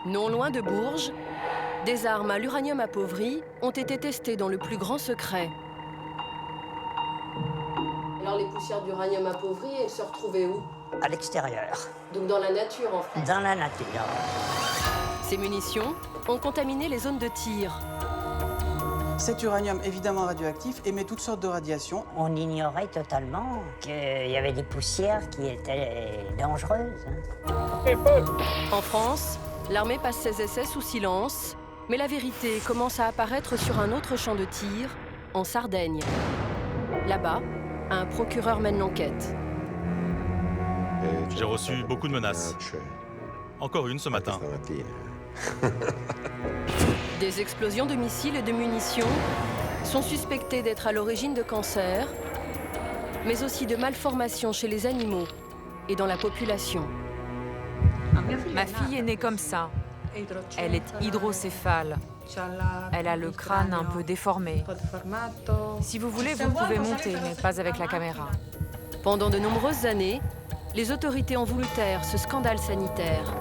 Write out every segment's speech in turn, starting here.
Non loin de Bourges, des armes à l'uranium appauvri ont été testées dans le plus grand secret. Alors les poussières d'uranium appauvri, elles se retrouvaient où? À l'extérieur, Donc dans la nature en fait. dans la nature. Ces munitions ont contaminé les zones de tir. Cet uranium, évidemment radioactif, émet toutes sortes de radiations. On ignorait totalement qu'il y avait des poussières qui étaient dangereuses. En France, l'armée passe ses essais sous silence, mais la vérité commence à apparaître sur un autre champ de tir, en Sardaigne. Là-bas, un procureur mène l'enquête. J'ai reçu beaucoup de menaces. Encore une ce matin. Des explosions de missiles et de munitions sont suspectées d'être à l'origine de cancers, mais aussi de malformations chez les animaux et dans la population. Ma fille est née comme ça. Elle est hydrocéphale. Elle a le crâne un peu déformé. Si vous voulez, vous pouvez monter, mais pas avec la caméra. Pendant de nombreuses années, les autorités ont voulu taire ce scandale sanitaire.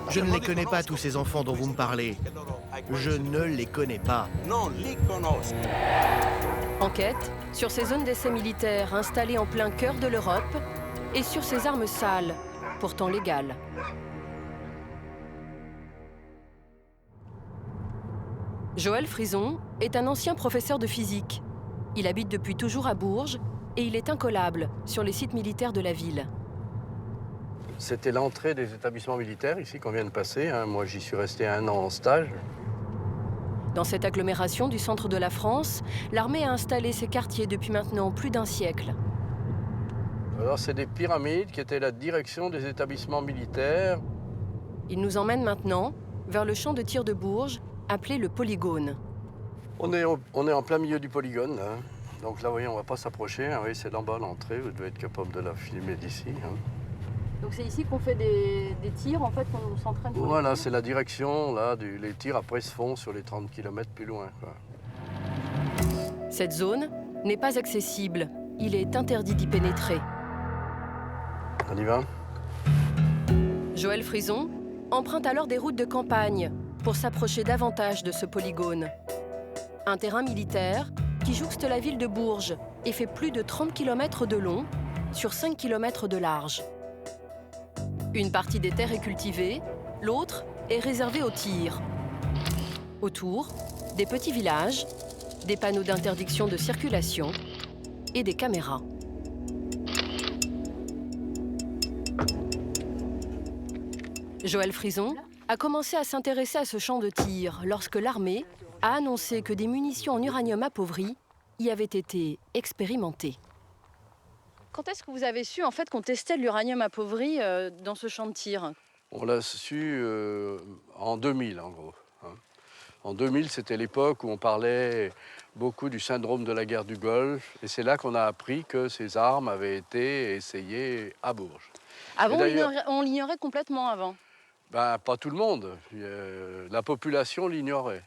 Je ne les connais pas, tous ces enfants dont vous me parlez. Je ne les connais pas. Enquête sur ces zones d'essais militaires installées en plein cœur de l'Europe et sur ces armes sales, pourtant légales. Joël Frison est un ancien professeur de physique. Il habite depuis toujours à Bourges et il est incollable sur les sites militaires de la ville. C'était l'entrée des établissements militaires ici qu'on vient de passer. Moi, j'y suis resté 1 an en stage. Dans cette agglomération du centre de la France, l'armée a installé ses quartiers depuis maintenant plus d'1 siècle. Alors, c'est des pyramides qui étaient la direction des établissements militaires. Il nous emmène maintenant vers le champ de tir de Bourges, appelé le polygone. On est en plein milieu du polygone, là. Donc là, vous voyez, on ne va pas s'approcher. Oui, c'est là-bas l'entrée. Vous devez être capable de la filmer d'ici. Donc c'est ici qu'on fait des tirs, en fait, qu'on s'entraîne pour Voilà, c'est la direction. Là, les tirs après se font sur les 30 km plus loin, quoi. Cette zone n'est pas accessible. Il est interdit d'y pénétrer. On y va? Joël Frison emprunte alors des routes de campagne pour s'approcher davantage de ce polygone. Un terrain militaire qui jouxte la ville de Bourges et fait plus de 30 km de long sur 5 km de large. Une partie des terres est cultivée, l'autre est réservée au tir. Autour, des petits villages, des panneaux d'interdiction de circulation et des caméras. Joël Frison a commencé à s'intéresser à ce champ de tir lorsque l'armée a annoncé que des munitions en uranium appauvri y avaient été expérimentées. Quand est-ce que vous avez su en fait qu'on testait de l'uranium appauvri dans ce champ de tir? On l'a su en 2000, en gros. En 2000, c'était l'époque où on parlait beaucoup du syndrome de la guerre du Golfe. Et c'est là qu'on a appris que ces armes avaient été essayées à Bourges. Avant, on l'ignorait complètement avant. Ben, pas tout le monde. La population l'ignorait.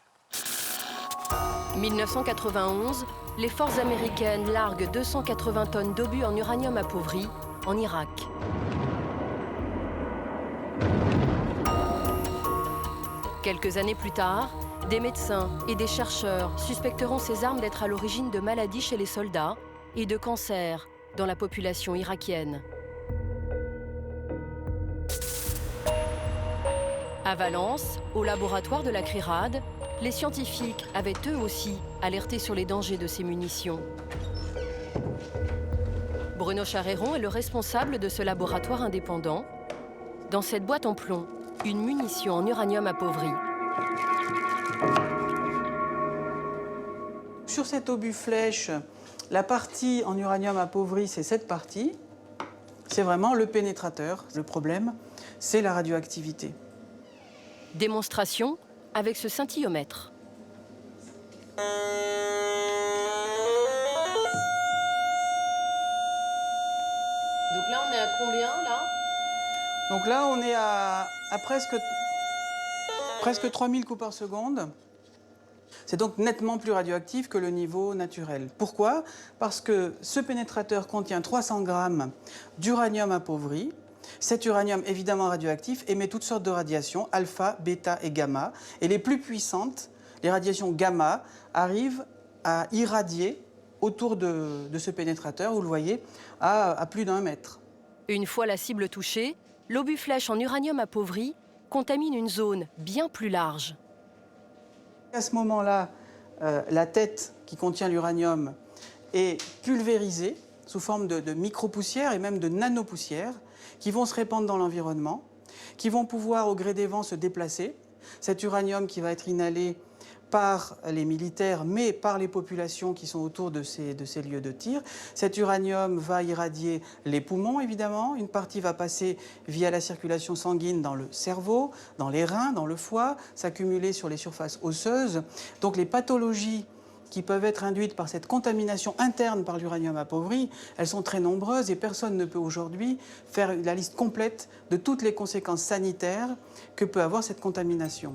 1991, les forces américaines larguent 280 tonnes d'obus en uranium appauvri en Irak. Quelques années plus tard, des médecins et des chercheurs suspecteront ces armes d'être à l'origine de maladies chez les soldats et de cancers dans la population irakienne. À Valence, au laboratoire de la CRIRAD, les scientifiques avaient eux aussi alerté sur les dangers de ces munitions. Bruno Charéron est le responsable de ce laboratoire indépendant. Dans cette boîte en plomb, une munition en uranium appauvri. Sur cet obus flèche, la partie en uranium appauvri, c'est cette partie. C'est vraiment le pénétrateur. Le problème, c'est la radioactivité. Démonstration avec ce scintillomètre. Donc là, on est à combien, là? Donc là, on est à presque 3000 coups par seconde. C'est donc nettement plus radioactif que le niveau naturel. Pourquoi? Parce que ce pénétrateur contient 300 grammes d'uranium appauvri Cet uranium, évidemment radioactif, émet toutes sortes de radiations, alpha, bêta et gamma. Et les plus puissantes, les radiations gamma, arrivent à irradier autour de ce pénétrateur, vous le voyez, à plus d'1 mètre. Une fois la cible touchée, l'obus flèche en uranium appauvri contamine une zone bien plus large. À ce moment-là, la tête qui contient l'uranium est pulvérisée sous forme de micro-poussières et même de nano-poussières qui vont se répandre dans l'environnement, qui vont pouvoir, au gré des vents, se déplacer. Cet uranium qui va être inhalé par les militaires, mais par les populations qui sont autour de ces lieux de tir. Cet uranium va irradier les poumons, évidemment. Une partie va passer via la circulation sanguine dans le cerveau, dans les reins, dans le foie, s'accumuler sur les surfaces osseuses. Donc les pathologies qui peuvent être induites par cette contamination interne par l'uranium appauvri, elles sont très nombreuses et personne ne peut aujourd'hui faire la liste complète de toutes les conséquences sanitaires que peut avoir cette contamination.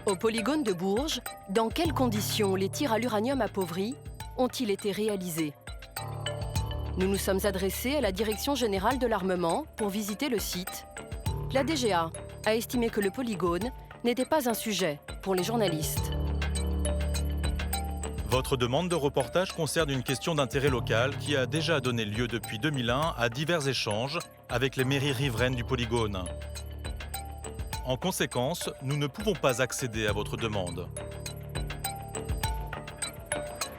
Au polygone de Bourges, dans quelles conditions les tirs à l'uranium appauvri ont-ils été réalisés? Nous nous sommes adressés à la Direction générale de l'armement pour visiter le site. La DGA a estimé que le polygone n'était pas un sujet pour les journalistes. Votre demande de reportage concerne une question d'intérêt local qui a déjà donné lieu depuis 2001 à divers échanges avec les mairies riveraines du polygone. En conséquence, nous ne pouvons pas accéder à votre demande.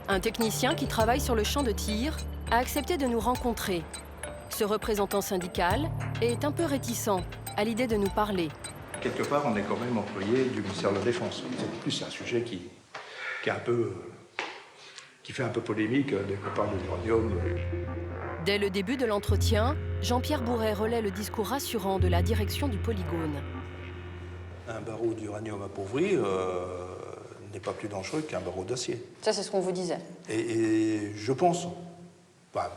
Un technicien qui travaille sur le champ de tir a accepté de nous rencontrer. Ce représentant syndical est un peu réticent à l'idée de nous parler. Quelque part, on est quand même employé du ministère de la Défense. C'est plus un sujet qui fait un peu polémique dès qu'on parle de l'uranium. Dès le début de l'entretien, Jean-Pierre Bourret relaie le discours rassurant de la direction du polygone. Un barreau d'uranium appauvri n'est pas plus dangereux qu'un barreau d'acier. Ça, c'est ce qu'on vous disait. Et je pense. Bah,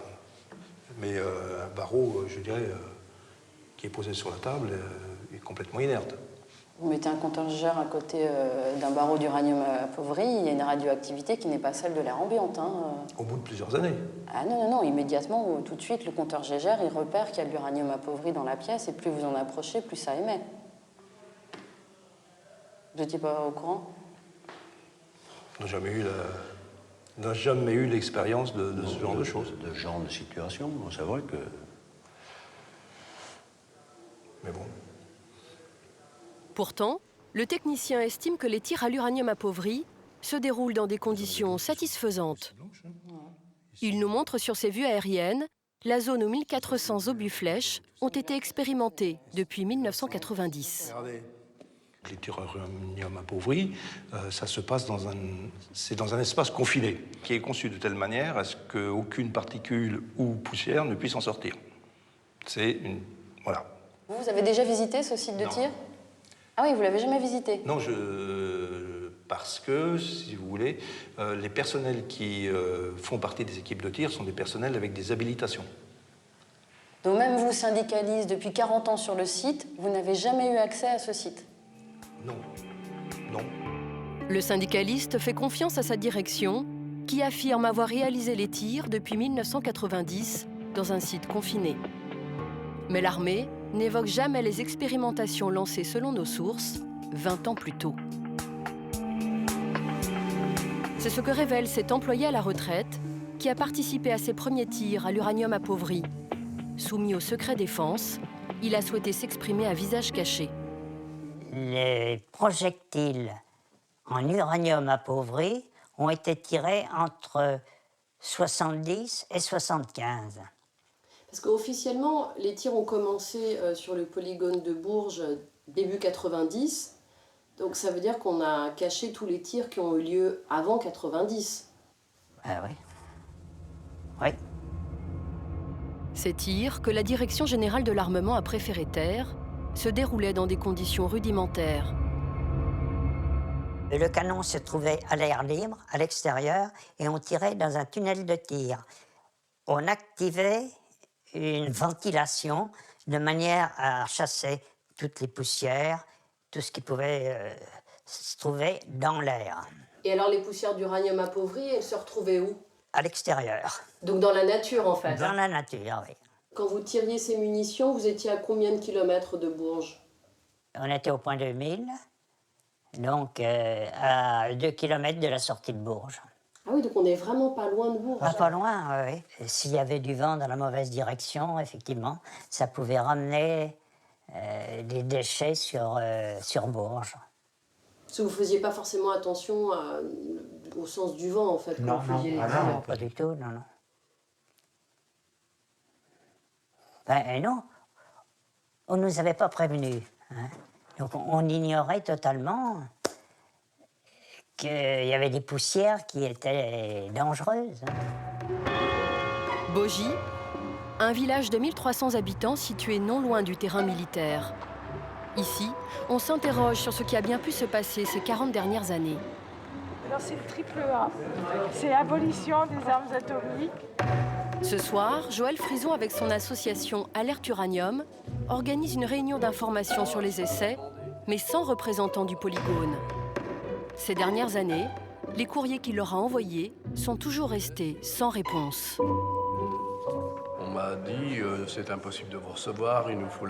mais un barreau, je dirais, qui est posé sur la table est complètement inerte. Vous mettez un compteur Geiger à côté d'un barreau d'uranium appauvri, il y a une radioactivité qui n'est pas celle de l'air ambiante. Au bout de plusieurs années. Ah non, immédiatement, tout de suite, le compteur Geiger, il repère qu'il y a de l'uranium appauvri dans la pièce, et plus vous en approchez, plus ça émet. Vous n'étiez pas au courant? On n'a jamais eu l'expérience de ce genre de choses. De ce genre de situation, c'est vrai que... Mais bon. Pourtant, le technicien estime que les tirs à l'uranium appauvri se déroulent dans des conditions satisfaisantes. Il nous montre sur ses vues aériennes la zone où 1400 obus flèches ont été expérimentés depuis 1990. Regardez. Les tirs à l'uranium appauvri, ça se passe dans un espace confiné, qui est conçu de telle manière à ce qu'aucune particule ou poussière ne puisse en sortir. Voilà. Vous avez déjà visité ce site de tir? Ah oui, vous l'avez jamais visité? Non, parce que, si vous voulez, les personnels qui font partie des équipes de tir sont des personnels avec des habilitations. Donc même vous, syndicaliste, depuis 40 ans sur le site, vous n'avez jamais eu accès à ce site? Non. Le syndicaliste fait confiance à sa direction, qui affirme avoir réalisé les tirs depuis 1990 dans un site confiné. Mais l'armée n'évoque jamais les expérimentations lancées selon nos sources 20 ans plus tôt. C'est ce que révèle cet employé à la retraite qui a participé à ses premiers tirs à l'uranium appauvri. Soumis au secret défense, il a souhaité s'exprimer à visage caché. Les projectiles en uranium appauvri ont été tirés entre 70 et 75. Parce qu'officiellement, les tirs ont commencé sur le polygone de Bourges début 90. Donc ça veut dire qu'on a caché tous les tirs qui ont eu lieu avant 90. Ah oui. Oui. Ces tirs, que la Direction générale de l'armement a préféré taire, se déroulaient dans des conditions rudimentaires. Le canon se trouvait à l'air libre, à l'extérieur, et on tirait dans un tunnel de tir. On activait une ventilation de manière à chasser toutes les poussières, tout ce qui pouvait se trouver dans l'air. Et alors les poussières d'uranium appauvri, elles se retrouvaient où? À l'extérieur. Donc dans la nature en fait? Dans la nature, oui. Quand vous tiriez ces munitions, vous étiez à combien de kilomètres de Bourges? On était au point 2000, donc à 2 km de la sortie de Bourges. Ah oui, donc on n'est vraiment pas loin de Bourges. Pas loin, oui. S'il y avait du vent dans la mauvaise direction, effectivement, ça pouvait ramener des déchets sur Bourges. Parce que vous ne faisiez pas forcément attention au sens du vent, en fait. Non, pas du tout, non. Non, on ne nous avait pas prévenus. Hein. Donc on ignorait totalement qu'il y avait des poussières qui étaient dangereuses. Bogy, un village de 1300 habitants situé non loin du terrain militaire. Ici, on s'interroge sur ce qui a bien pu se passer ces 40 dernières années. Alors c'est le triple A, c'est l'abolition des armes atomiques. Ce soir, Joël Frison, avec son association Alerte Uranium, organise une réunion d'information sur les essais, mais sans représentant du polygone. Ces dernières années, les courriers qu'il leur a envoyés sont toujours restés sans réponse. On m'a dit c'est impossible de vous recevoir, il nous faut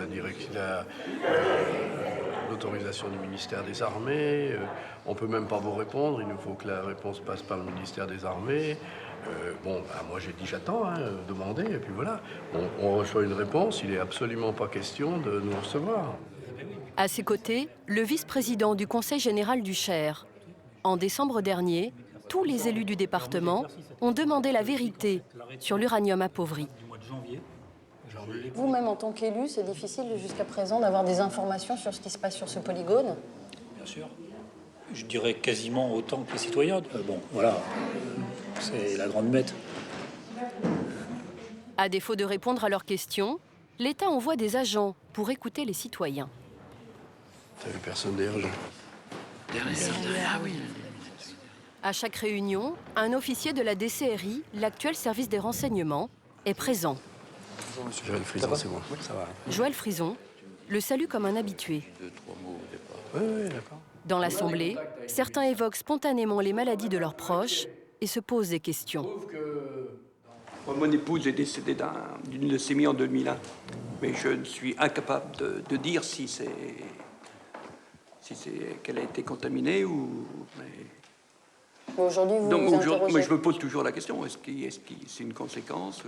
l'autorisation du ministère des Armées, on ne peut même pas vous répondre, il nous faut que la réponse passe par le ministère des Armées. Moi j'ai dit j'attends, demandez, et puis voilà. On reçoit une réponse, il n'est absolument pas question de nous recevoir. À ses côtés, le vice-président du Conseil général du Cher. En décembre dernier, tous les élus du département ont demandé la vérité sur l'uranium appauvri. Vous-même, en tant qu'élu, c'est difficile jusqu'à présent d'avoir des informations sur ce qui se passe sur ce polygone? Bien sûr. Je dirais quasiment autant que les citoyens. Voilà, c'est la grande mette. À défaut de répondre à leurs questions, l'État envoie des agents pour écouter les citoyens. T'as vu personne derrière? Ah oui. À chaque réunion, un officier de la DCRI, l'actuel service des renseignements, est présent. Bonjour, monsieur Joël Frison, c'est moi. Ça va. Joël Frison le salue comme un habitué. Oui, d'accord. Dans l'Assemblée, certains évoquent spontanément les maladies de leurs proches et se posent des questions. Mon épouse est décédée d'une leucémie en 2001, mais je suis incapable de dire si c'est qu'elle a été contaminée ou. Aujourd'hui, Donc je me pose toujours la question est-ce que c'est une conséquence?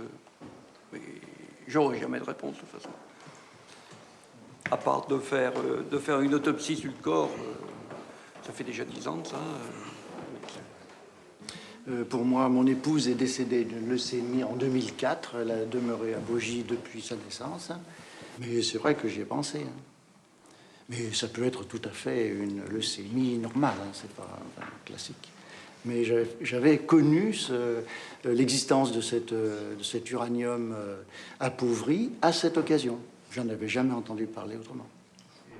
Mais j'aurai jamais de réponse de toute façon. À part de faire une autopsie sur le corps. Ça fait déjà 10 ans de ça. Pour moi, mon épouse est décédée d'une leucémie en 2004. Elle a demeuré à Bogy depuis sa naissance. Mais c'est vrai que j'y ai pensé. Mais ça peut être tout à fait une leucémie normale. C'est pas classique. Mais j'avais connu l'existence de cet uranium appauvri à cette occasion. Je n'en avais jamais entendu parler autrement.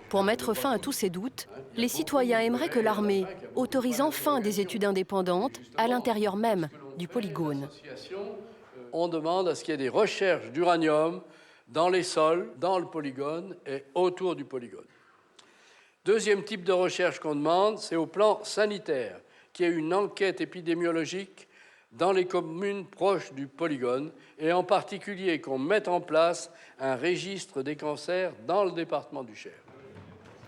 Pour mettre fin à tous ces doutes, les citoyens aimeraient que l'armée autorise enfin des études indépendantes à l'intérieur même du polygone. On demande à ce qu'il y ait des recherches d'uranium dans les sols, dans le polygone et autour du polygone. Deuxième type de recherche qu'on demande, c'est au plan sanitaire, qu'il y ait une enquête épidémiologique dans les communes proches du polygone et en particulier qu'on mette en place un registre des cancers dans le département du Cher.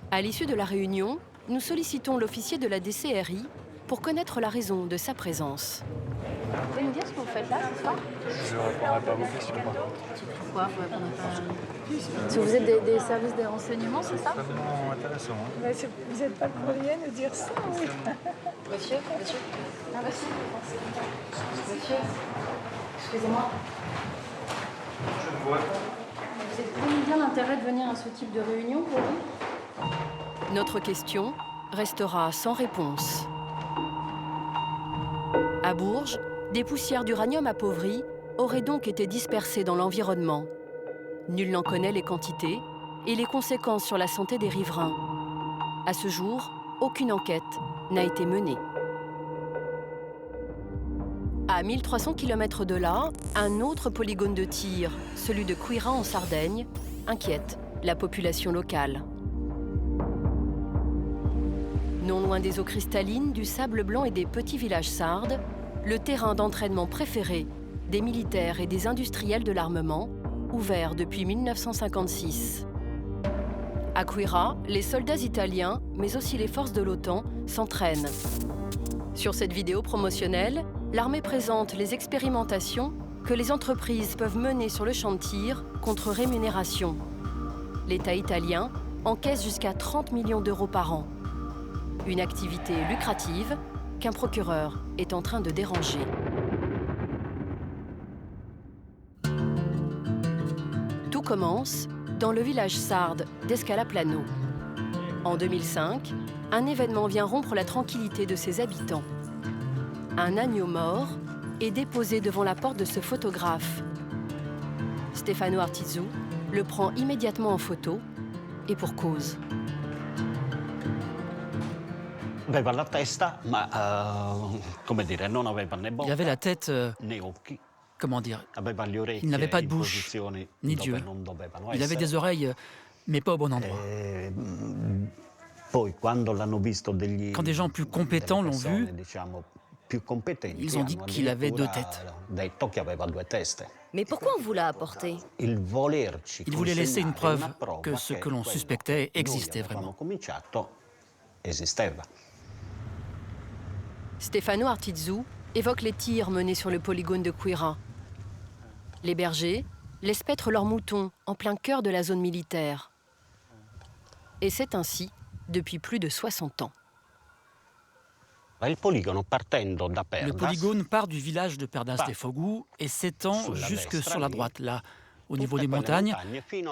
À l'issue de la réunion, nous sollicitons l'officier de la DCRI pour connaître la raison de sa présence. Vous pouvez me dire ce que vous faites là ce soir? Je ne répondrai pas à vos questions. Pourquoi vous répondez pas? Parce que vous êtes des services des renseignements, c'est ça? C'est vraiment intéressant. Mais vous n'êtes pas le premier à nous dire ça, oui. Monsieur. Ah, monsieur. Monsieur, excusez-moi. Je ne vois pas. Vous avez bien l'intérêt de venir à ce type de réunion pour vous? Notre question restera sans réponse. À Bourges, des poussières d'uranium appauvri auraient donc été dispersées dans l'environnement. Nul n'en connaît les quantités et les conséquences sur la santé des riverains. À ce jour, aucune enquête n'a été menée. À 1300 km de là, un autre polygone de tir, celui de Cuira en Sardaigne, inquiète la population locale. Non loin des eaux cristallines, du sable blanc et des petits villages sardes, le terrain d'entraînement préféré des militaires et des industriels de l'armement, ouvert depuis 1956. À Quirra, les soldats italiens, mais aussi les forces de l'OTAN, s'entraînent. Sur cette vidéo promotionnelle, l'armée présente les expérimentations que les entreprises peuvent mener sur le champ de tir contre rémunération. L'État italien encaisse jusqu'à 30 millions d'euros par an. Une activité lucrative qu'un procureur est en train de déranger. Tout commence dans le village sarde d'Escalaplano. En 2005, un événement vient rompre la tranquillité de ses habitants. Un agneau mort est déposé devant la porte de ce photographe. Stefano Artizzu le prend immédiatement en photo, et pour cause. Il avait la tête, comment dire, il n'avait pas de bouche, ni d'yeux. Il avait des oreilles, mais pas au bon endroit. Quand des gens plus compétents l'ont vu, ils ont dit qu'il avait 2 têtes. Mais pourquoi on vous l'a apporté? Il voulait laisser une preuve que ce que l'on suspectait existait vraiment. Stefano Artizzu évoque les tirs menés sur le polygone de Quirra. Les bergers laissent paître leurs moutons en plein cœur de la zone militaire. Et c'est ainsi depuis plus de 60 ans. Le polygone part du village de Perdas de Fogu et s'étend jusque sur la droite, là, au niveau des montagnes,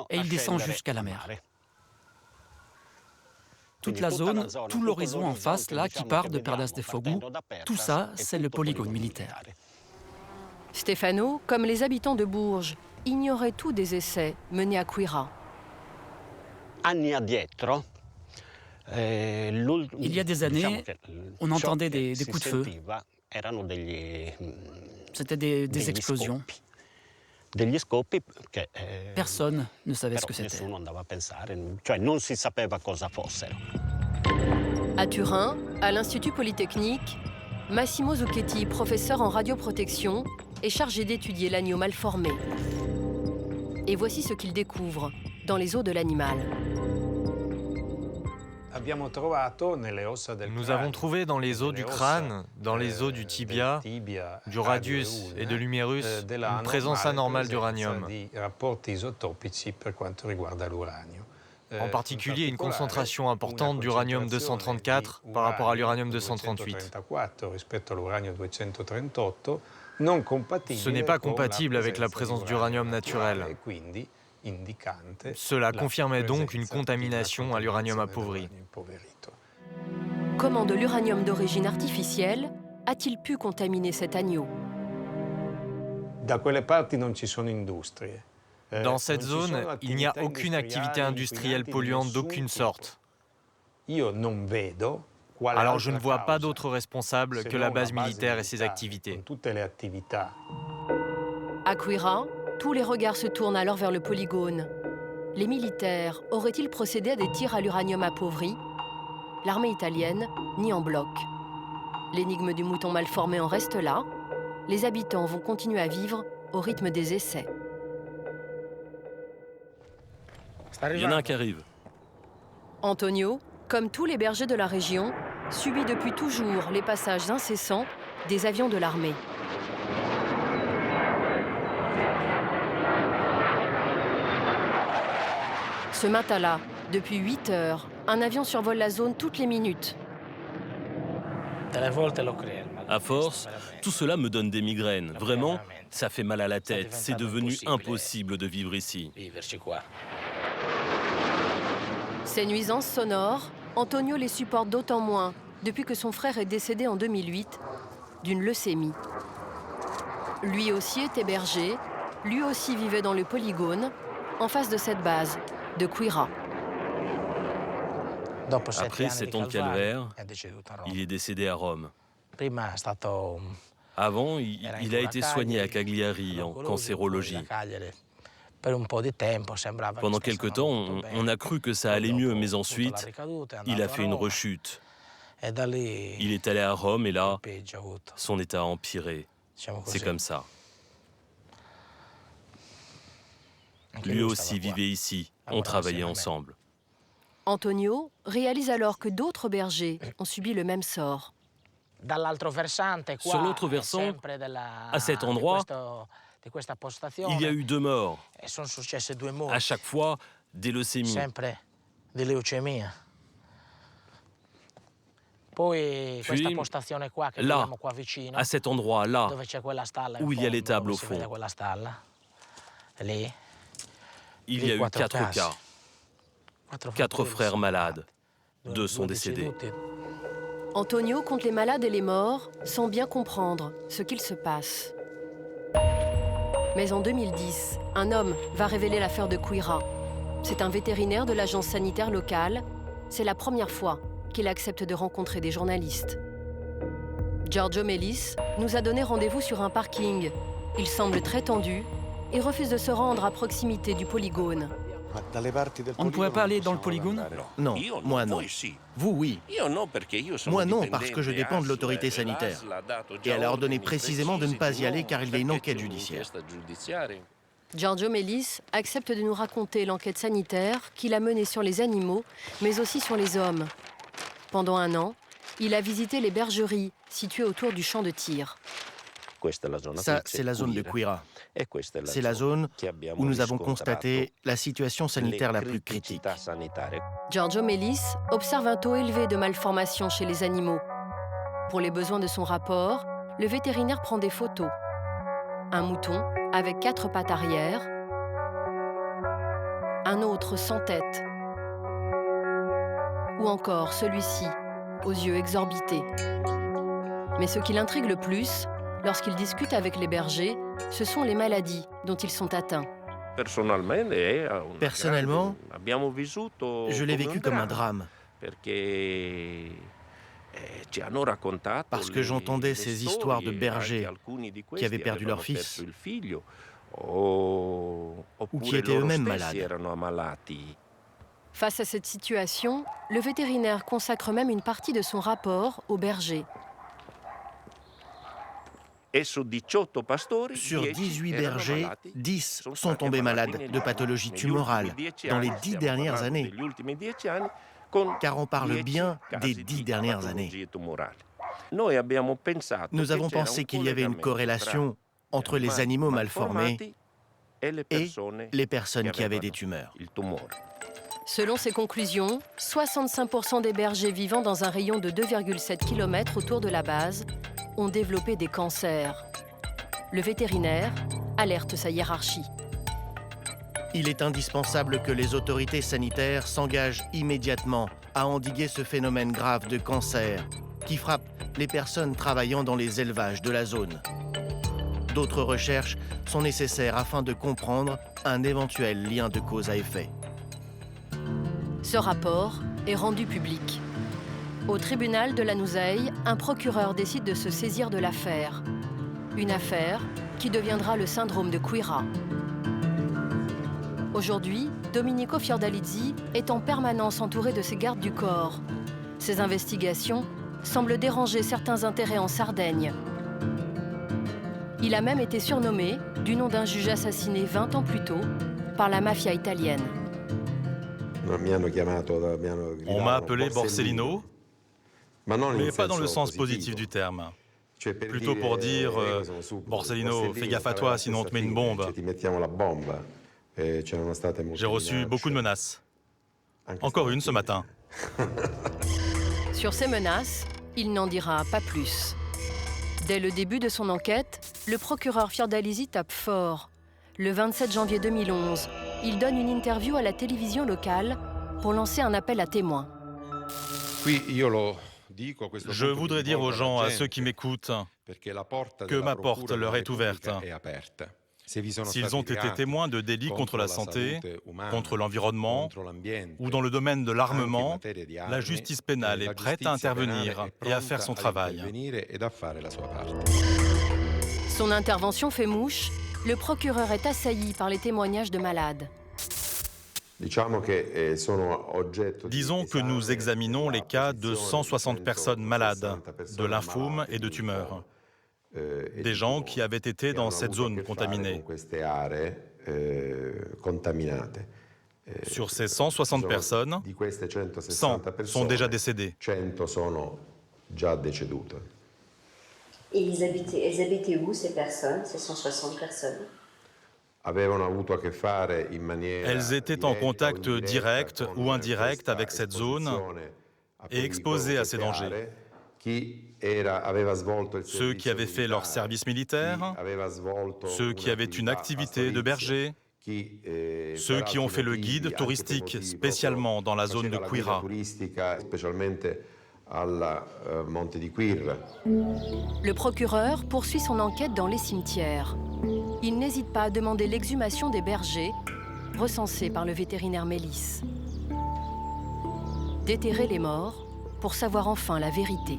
et il descend jusqu'à la mer. Toute la zone, tout l'horizon en face, là, qui part de Perdas de Fogu, tout ça, c'est le polygone militaire. Stefano, comme les habitants de Bourges, ignorait tout des essais menés à Quirra. Il y a des années, on entendait des coups de feu. C'était des explosions. Personne ne savait ce que c'était. À Turin, à l'Institut Polytechnique, Massimo Zucchetti, professeur en radioprotection, est chargé d'étudier l'agneau mal formé. Et voici ce qu'il découvre dans les os de l'animal. Nous avons trouvé dans les os du crâne, dans les os du tibia, du radius et de l'humérus une présence anormale d'uranium. En particulier une concentration importante d'uranium-234 par rapport à l'uranium-238. Ce n'est pas compatible avec la présence d'uranium naturel. Cela confirmait donc une contamination à l'uranium appauvri. Comment de l'uranium d'origine artificielle a-t-il pu contaminer cet agneau? Dans cette zone, il n'y a aucune activité industrielle polluante d'aucune sorte. Alors je ne vois pas d'autre responsable que la base militaire et ses activités. À Quirra, tous les regards se tournent alors vers le polygone. Les militaires auraient-ils procédé à des tirs à l'uranium appauvri? L'armée italienne nie en bloc. L'énigme du mouton mal formé en reste là. Les habitants vont continuer à vivre au rythme des essais. Il y en a un qui arrive. Antonio, comme tous les bergers de la région, subit depuis toujours les passages incessants des avions de l'armée. Ce matin-là, depuis 8 heures, un avion survole la zone toutes les minutes. À force, tout cela me donne des migraines. Vraiment, ça fait mal à la tête. C'est devenu impossible de vivre ici. Ces nuisances sonores, Antonio les supporte d'autant moins depuis que son frère est décédé en 2008 d'une leucémie. Lui aussi était berger, lui aussi vivait dans le polygone, en face de cette base, de Quirra. Après 7 ans de calvaire, il est décédé à Rome. Avant, il a été soigné à Cagliari en cancérologie. Pendant quelque temps, on a cru que ça allait mieux, mais ensuite, il a fait une rechute. Il est allé à Rome et là, son état a empiré. C'est comme ça. Lui aussi vivait ici. On travaillait ensemble. Antonio réalise alors que d'autres bergers ont subi le même sort. Sur l'autre versant, à cet endroit, il y a eu 2 morts. À chaque fois, des leucémies. Puis, là, à cet endroit-là, où il y a l'étable au fond, il y a eu 4 cas. 4 frères malades. 2 sont décédés. Antonio compte les malades et les morts sans bien comprendre ce qu'il se passe. Mais en 2010, un homme va révéler l'affaire de Quira. C'est un vétérinaire de l'agence sanitaire locale. C'est la première fois qu'il accepte de rencontrer des journalistes. Giorgio Mellis nous a donné rendez-vous sur un parking. Il semble très tendu et refuse de se rendre à proximité du polygone. On ne pourrait pas aller dans le polygone? Non, moi non. Vous, oui. Moi non, parce que je dépends de l'autorité sanitaire. Et elle a ordonné précisément de ne pas y aller car il y a une enquête judiciaire. Giorgio Mellis accepte de nous raconter l'enquête sanitaire qu'il a menée sur les animaux, mais aussi sur les hommes. Pendant 1 an, il a visité les bergeries situées autour du champ de tir. Ça, c'est la zone de Quira. C'est la zone où nous avons constaté la situation sanitaire la plus critique. Giorgio Mellis observe un taux élevé de malformations chez les animaux. Pour les besoins de son rapport, le vétérinaire prend des photos. Un mouton avec 4 pattes arrière, un autre sans tête, ou encore celui-ci, aux yeux exorbités. Mais ce qui l'intrigue le plus, lorsqu'il discute avec les bergers, ce sont les maladies dont ils sont atteints. Personnellement, je l'ai vécu comme un drame. Parce que j'entendais ces histoires de bergers qui avaient perdu leur fils ou qui étaient eux-mêmes malades. Face à cette situation, le vétérinaire consacre même une partie de son rapport aux bergers. Sur 18 bergers, 10 sont tombés malades de pathologies tumorales dans les 10 dernières années. Car on parle bien des 10 dernières années. Nous avons pensé qu'il y avait une corrélation entre les animaux malformés et les personnes qui avaient des tumeurs. Selon ses conclusions, 65% des bergers vivant dans un rayon de 2,7 km autour de la base ont développé des cancers. Le vétérinaire alerte sa hiérarchie. Il est indispensable que les autorités sanitaires s'engagent immédiatement à endiguer ce phénomène grave de cancer qui frappe les personnes travaillant dans les élevages de la zone. D'autres recherches sont nécessaires afin de comprendre un éventuel lien de cause à effet. Ce rapport est rendu public. Au tribunal de Lanusei, un procureur décide de se saisir de l'affaire. Une affaire qui deviendra le syndrome de Quira. Aujourd'hui, Domenico Fiordalizzi est en permanence entouré de ses gardes du corps. Ces investigations semblent déranger certains intérêts en Sardaigne. Il a même été surnommé, du nom d'un juge assassiné 20 ans plus tôt, par la mafia italienne. On m'a appelé Borsellino, mais pas dans le sens positif du terme. Plutôt pour dire Borsellino, fais gaffe à toi, sinon on te met une bombe. J'ai reçu beaucoup de menaces. Encore une ce matin. Sur ces menaces, il n'en dira pas plus. Dès le début de son enquête, le procureur Fiordalizzi tape fort. Le 27 janvier 2011, il donne une interview à la télévision locale pour lancer un appel à témoins. Je voudrais dire aux gens, à ceux qui m'écoutent, que ma porte leur est ouverte. S'ils ont été témoins de délits contre la santé, contre l'environnement ou dans le domaine de l'armement, la justice pénale est prête à intervenir et à faire son travail. Son intervention fait mouche. Le procureur est assailli par les témoignages de malades. Disons que nous examinons les cas de 160 personnes malades, de lymphome et de tumeurs. Des gens qui avaient été dans cette zone contaminée. Sur ces 160 personnes, 100 sont déjà décédées. Et elles habitaient où, ces personnes, ces 160 personnes? Elles étaient en contact direct ou indirect avec cette zone et exposées à ces dangers. Ceux qui avaient fait leur service militaire, ceux qui avaient une activité de berger, ceux qui ont fait le guide touristique spécialement dans la zone de Quirra. Le procureur poursuit son enquête dans les cimetières. Il n'hésite pas à demander l'exhumation des bergers, recensés par le vétérinaire Mélis. Déterrer les morts pour savoir enfin la vérité.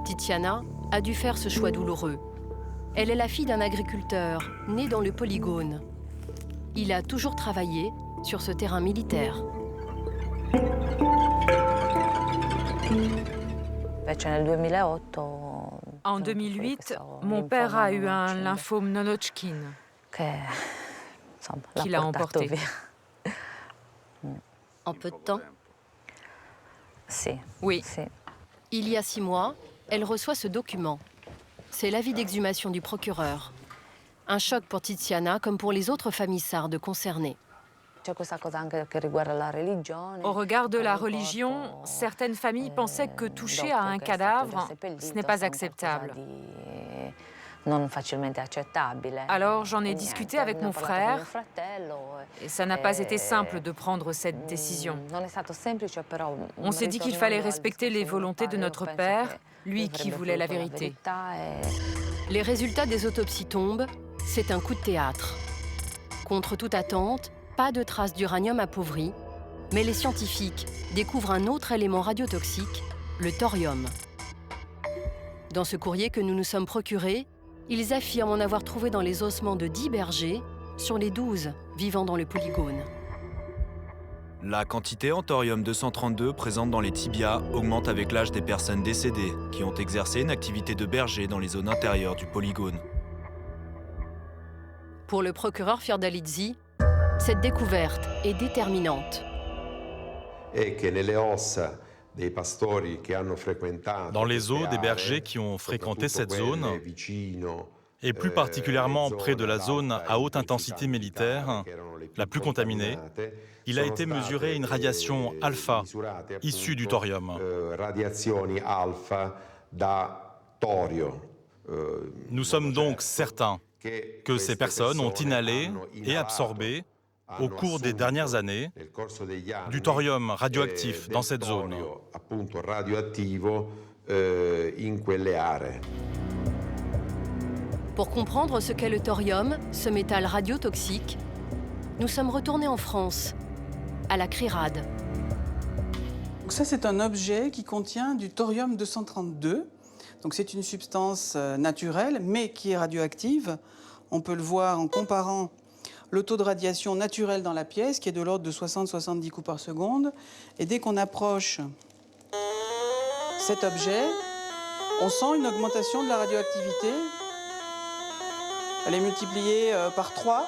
Tiziana a dû faire ce choix douloureux. Elle est la fille d'un agriculteur né dans le polygone. Il a toujours travaillé sur ce terrain militaire. En 2008, mon père a eu un lymphome non-Hodgkin qui l'a emporté. En peu de temps? Oui. Il y a 6 mois, elle reçoit ce document. C'est l'avis d'exhumation du procureur. Un choc pour Tiziana comme pour les autres familles sardes concernées. Au regard de la religion, certaines familles pensaient que toucher à un cadavre, ce n'est pas acceptable. Alors j'en ai discuté avec mon frère et ça n'a pas été simple de prendre cette décision. On s'est dit qu'il fallait respecter les volontés de notre père, lui qui voulait la vérité. Les résultats des autopsies tombent, c'est un coup de théâtre. Contre toute attente, pas de traces d'uranium appauvri, mais les scientifiques découvrent un autre élément radiotoxique, le thorium. Dans ce courrier que nous nous sommes procurés, ils affirment en avoir trouvé dans les ossements de 10 bergers sur les 12 vivant dans le polygone. La quantité en thorium-232 présente dans les tibias augmente avec l'âge des personnes décédées qui ont exercé une activité de berger dans les zones intérieures du polygone. Pour le procureur Fiordalizzi, cette découverte est déterminante. Dans les os des bergers qui ont fréquenté cette zone, et plus particulièrement près de la zone à haute intensité militaire, la plus contaminée, il a été mesuré une radiation alpha issue du thorium. Nous sommes donc certains que ces personnes ont inhalé et absorbé, au cours des dernières années, du thorium radioactif dans cette zone. Pour comprendre ce qu'est le thorium, ce métal radiotoxique, nous sommes retournés en France, à la CRIRAD. Donc ça, c'est un objet qui contient du thorium-232. Donc c'est une substance naturelle, mais qui est radioactive. On peut le voir en comparant le taux de radiation naturel dans la pièce, qui est de l'ordre de 60-70 coups par seconde. Et dès qu'on approche cet objet, on sent une augmentation de la radioactivité. Elle est multipliée par 3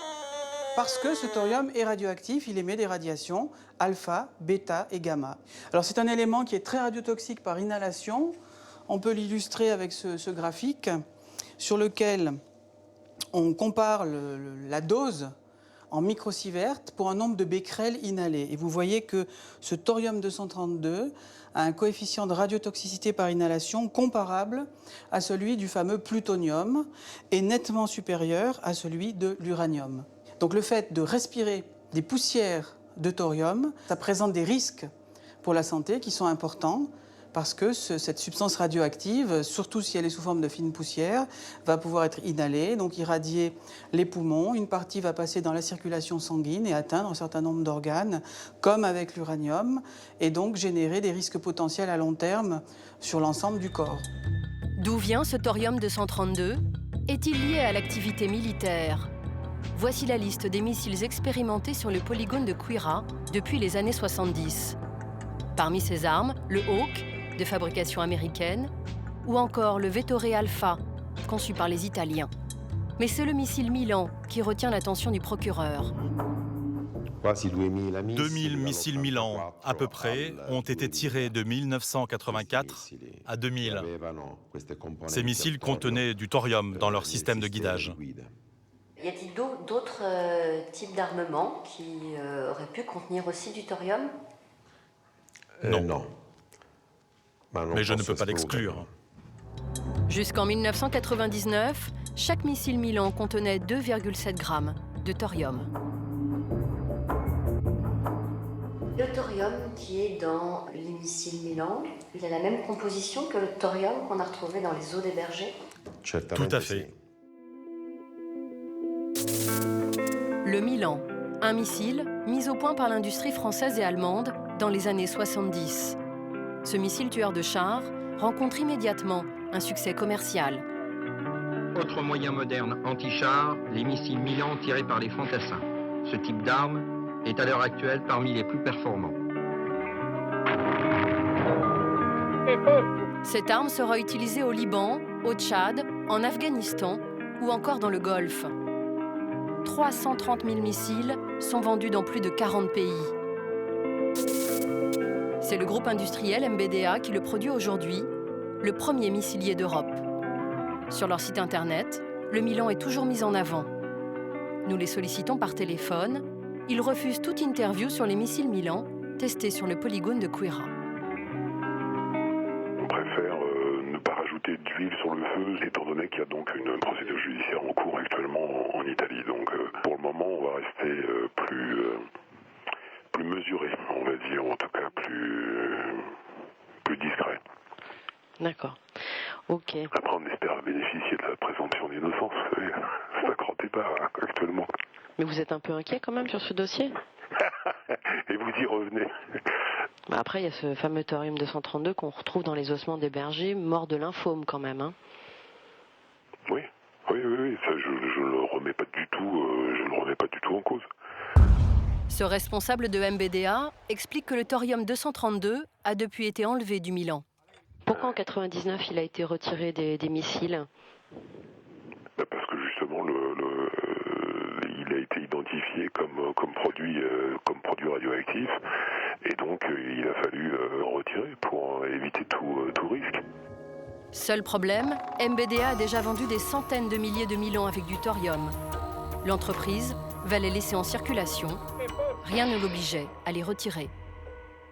parce que ce thorium est radioactif, il émet des radiations alpha, bêta et gamma. Alors c'est un élément qui est très radiotoxique par inhalation. On peut l'illustrer avec ce graphique sur lequel on compare la dose en microsieverts pour un nombre de becquerels inhalés. Et vous voyez que ce thorium-232 a un coefficient de radiotoxicité par inhalation comparable à celui du fameux plutonium et nettement supérieur à celui de l'uranium. Donc le fait de respirer des poussières de thorium, ça présente des risques pour la santé qui sont importants parce que cette substance radioactive, surtout si elle est sous forme de fine poussière, va pouvoir être inhalée, donc irradier les poumons. Une partie va passer dans la circulation sanguine et atteindre un certain nombre d'organes, comme avec l'uranium, et donc générer des risques potentiels à long terme sur l'ensemble du corps. D'où vient ce thorium-232? Est-il lié à l'activité militaire? Voici la liste des missiles expérimentés sur le polygone de Quirra depuis les années 70. Parmi ces armes, le Hawk, de fabrication américaine, ou encore le Vettore Alpha, conçu par les Italiens. Mais c'est le missile Milan qui retient l'attention du procureur. 2000 missiles Milan, à peu près, ont été tirés de 1984 à 2000. Ces missiles contenaient du thorium dans leur système de guidage. Y a-t-il d'autres types d'armements qui auraient pu contenir aussi du thorium? Non. Mais je ne peux pas l'exclure. Jusqu'en 1999, chaque missile Milan contenait 2,7 grammes de thorium. Le thorium qui est dans les missiles Milan, il a la même composition que le thorium qu'on a retrouvé dans les os des bergers? Tout à fait. Le Milan, un missile mis au point par l'industrie française et allemande dans les années 70. Ce missile tueur de chars rencontre immédiatement un succès commercial. Autre moyen moderne anti-char, les missiles Milan tirés par les fantassins. Ce type d'arme est à l'heure actuelle parmi les plus performants. Cette arme sera utilisée au Liban, au Tchad, en Afghanistan ou encore dans le Golfe. 330 000 missiles sont vendus dans plus de 40 pays. C'est le groupe industriel MBDA qui le produit aujourd'hui, le premier missilier d'Europe. Sur leur site internet, le Milan est toujours mis en avant. Nous les sollicitons par téléphone. Ils refusent toute interview sur les missiles Milan testés sur le polygone de Queyras. On préfère ne pas rajouter d'huile sur le feu, étant donné qu'il y a donc une procédure judiciaire en cours actuellement en Italie. Donc pour le moment, on va rester plus mesuré, on va dire, en tout cas plus discret. D'accord. Ok. Après, on espère bénéficier de la présomption d'innocence. C'est un grand débat actuellement. Mais vous êtes un peu inquiet quand même sur ce dossier? Et vous y revenez. Après, il y a ce fameux thorium 232 qu'on retrouve dans les ossements des bergers, morts de lymphome quand même. Hein. Oui. Ça, je ne le remets pas du tout en cause. Ce responsable de MBDA explique que le thorium 232 a depuis été enlevé du Milan. Pourquoi en 99 il a été retiré des missiles? Parce que justement, il a été identifié comme produit radioactif, et donc il a fallu retirer pour éviter tout risque. Seul problème, MBDA a déjà vendu des centaines de milliers de Milan avec du thorium. L'entreprise va les laisser en circulation. Rien ne l'obligeait à les retirer.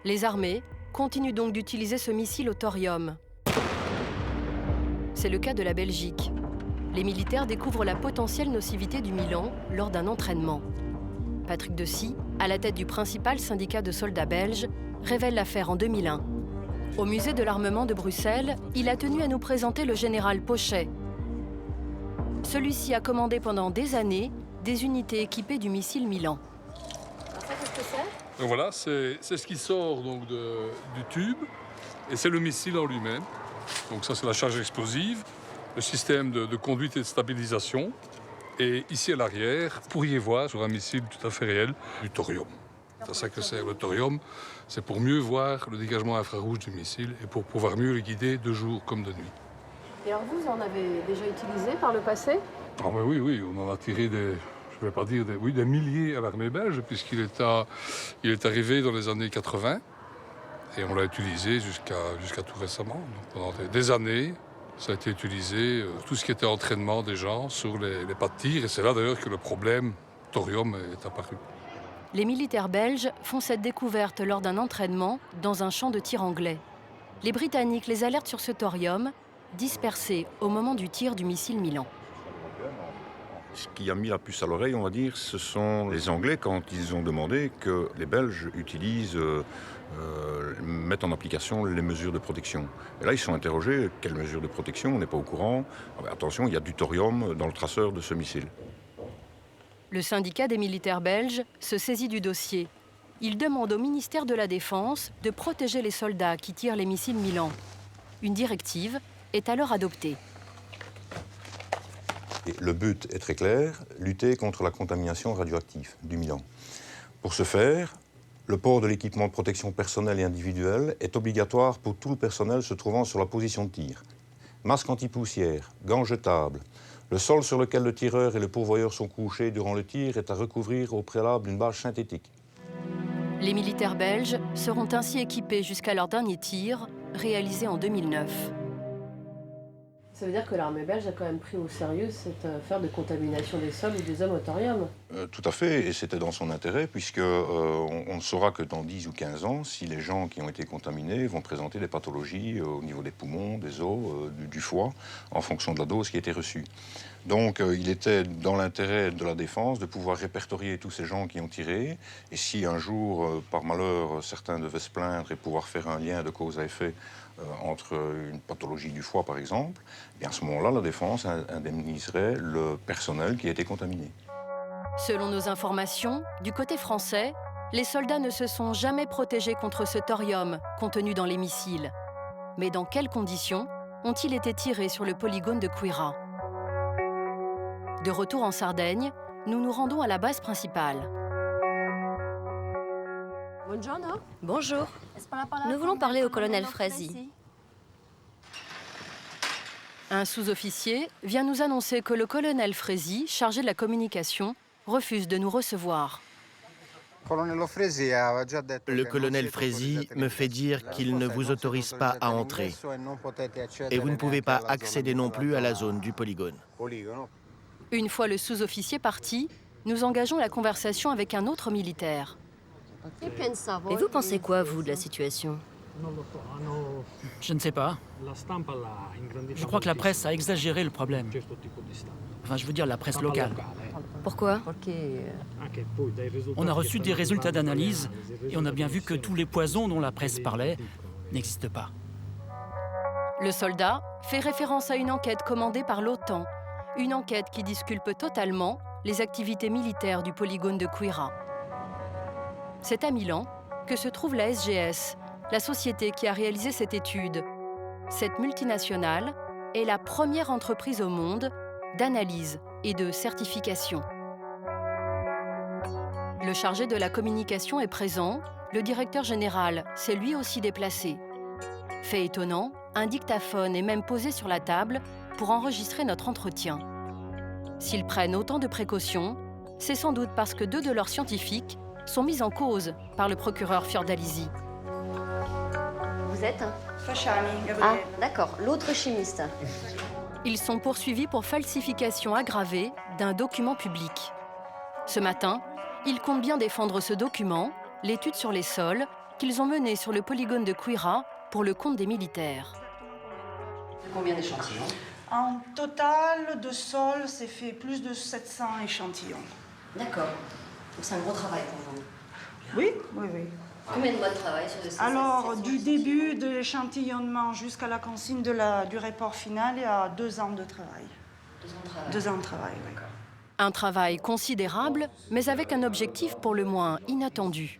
Les armées continuent donc d'utiliser ce missile au thorium. C'est le cas de la Belgique. Les militaires découvrent la potentielle nocivité du Milan lors d'un entraînement. Patrick Dessy, à la tête du principal syndicat de soldats belges, révèle l'affaire en 2001. Au musée de l'armement de Bruxelles, il a tenu à nous présenter le général Pochet. Celui-ci a commandé pendant des années des unités équipées du missile Milan. Ça, qu'est-ce que c'est? Donc voilà, c'est ce qui sort donc du tube, et c'est le missile en lui-même. Donc ça, c'est la charge explosive, le système de conduite et de stabilisation. Et ici à l'arrière, vous pourriez voir sur un missile tout à fait réel du thorium. C'est ça que sert le thorium, c'est pour mieux voir le dégagement infrarouge du missile et pour pouvoir mieux le guider de jour comme de nuit. Et alors vous en avez déjà utilisé par le passé? Ah ben oui, on en a tiré des milliers à l'armée belge, puisqu'il est arrivé dans les années 80 et on l'a utilisé jusqu'à tout récemment. Donc pendant des années, ça a été utilisé, tout ce qui était entraînement des gens sur les pas de tir, et c'est là d'ailleurs que le problème thorium est apparu. Les militaires belges font cette découverte lors d'un entraînement dans un champ de tir anglais. Les Britanniques les alertent sur ce thorium, dispersé au moment du tir du missile Milan. Ce qui a mis la puce à l'oreille, on va dire, ce sont les Anglais quand ils ont demandé que les Belges mettent en application les mesures de protection. Et là, ils sont interrogés, quelles mesures de protection? On n'est pas au courant. Ah ben, attention, il y a du thorium dans le traceur de ce missile. Le syndicat des militaires belges se saisit du dossier. Il demande au ministère de la Défense de protéger les soldats qui tirent les missiles Milan. Une directive est alors adoptée. Et le but est très clair, lutter contre la contamination radioactive du Milan. Pour ce faire, le port de l'équipement de protection personnelle et individuelle est obligatoire pour tout le personnel se trouvant sur la position de tir. Masque anti-poussière, gants jetables, Le sol sur lequel le tireur et le pourvoyeur sont couchés durant le tir est à recouvrir au préalable d'une bâche synthétique. Les militaires belges seront ainsi équipés jusqu'à leur dernier tir, réalisé en 2009. Ça veut dire que l'armée belge a quand même pris au sérieux cette affaire de contamination des sols ou des hommes au thorium. Tout à fait, et c'était dans son intérêt, puisque on ne saura que dans 10 ou 15 ans si les gens qui ont été contaminés vont présenter des pathologies au niveau des poumons, des os, du foie, en fonction de la dose qui a été reçue. Donc il était dans l'intérêt de la défense de pouvoir répertorier tous ces gens qui ont tiré, et si un jour, par malheur, certains devaient se plaindre et pouvoir faire un lien de cause à effet entre une pathologie du foie, par exemple, et à ce moment-là, la défense indemniserait le personnel qui a été contaminé. Selon nos informations, du côté français, les soldats ne se sont jamais protégés contre ce thorium contenu dans les missiles. Mais dans quelles conditions ont-ils été tirés sur le polygone de Queyras? De retour en Sardaigne, nous nous rendons à la base principale. Bonjour. Nous voulons parler au colonel Frézy. Un sous-officier vient nous annoncer que le colonel Frézy, chargé de la communication, refuse de nous recevoir. Le colonel Frézy me fait dire qu'il ne vous autorise pas à entrer. Et vous ne pouvez pas accéder non plus à la zone du polygone. Une fois le sous-officier parti, nous engageons la conversation avec un autre militaire. Et vous pensez quoi, vous, de la situation? Je ne sais pas. Je crois que la presse a exagéré le problème. Enfin, je veux dire la presse locale. Pourquoi? On a reçu des résultats d'analyse et on a bien vu que tous les poisons dont la presse parlait n'existent pas. Le soldat fait référence à une enquête commandée par l'OTAN, une enquête qui disculpe totalement les activités militaires du polygone de Queyras. C'est à Milan que se trouve la SGS, la société qui a réalisé cette étude. Cette multinationale est la première entreprise au monde d'analyse et de certification. Le chargé de la communication est présent, le directeur général s'est lui aussi déplacé. Fait étonnant, un dictaphone est même posé sur la table pour enregistrer notre entretien. S'ils prennent autant de précautions, c'est sans doute parce que 2 de leurs scientifiques sont mis en cause par le procureur Fiordalisi. Vous êtes Ah, d'accord, l'autre chimiste. Ils sont poursuivis pour falsification aggravée d'un document public. Ce matin, ils comptent bien défendre ce document, l'étude sur les sols, qu'ils ont menée sur le polygone de Queyras pour le compte des militaires. Combien d'échantillons? En total, de sol, c'est fait plus de 700 échantillons. D'accord. Donc c'est un gros travail pour vous. Oui, oui, oui. Combien de mois de travail sur ces Alors, du début de l'échantillonnement jusqu'à la consigne du rapport final, il y a 2 ans de travail. 2 ans de travail. 2 ans de travail, oui. Un travail considérable, mais avec un objectif pour le moins inattendu.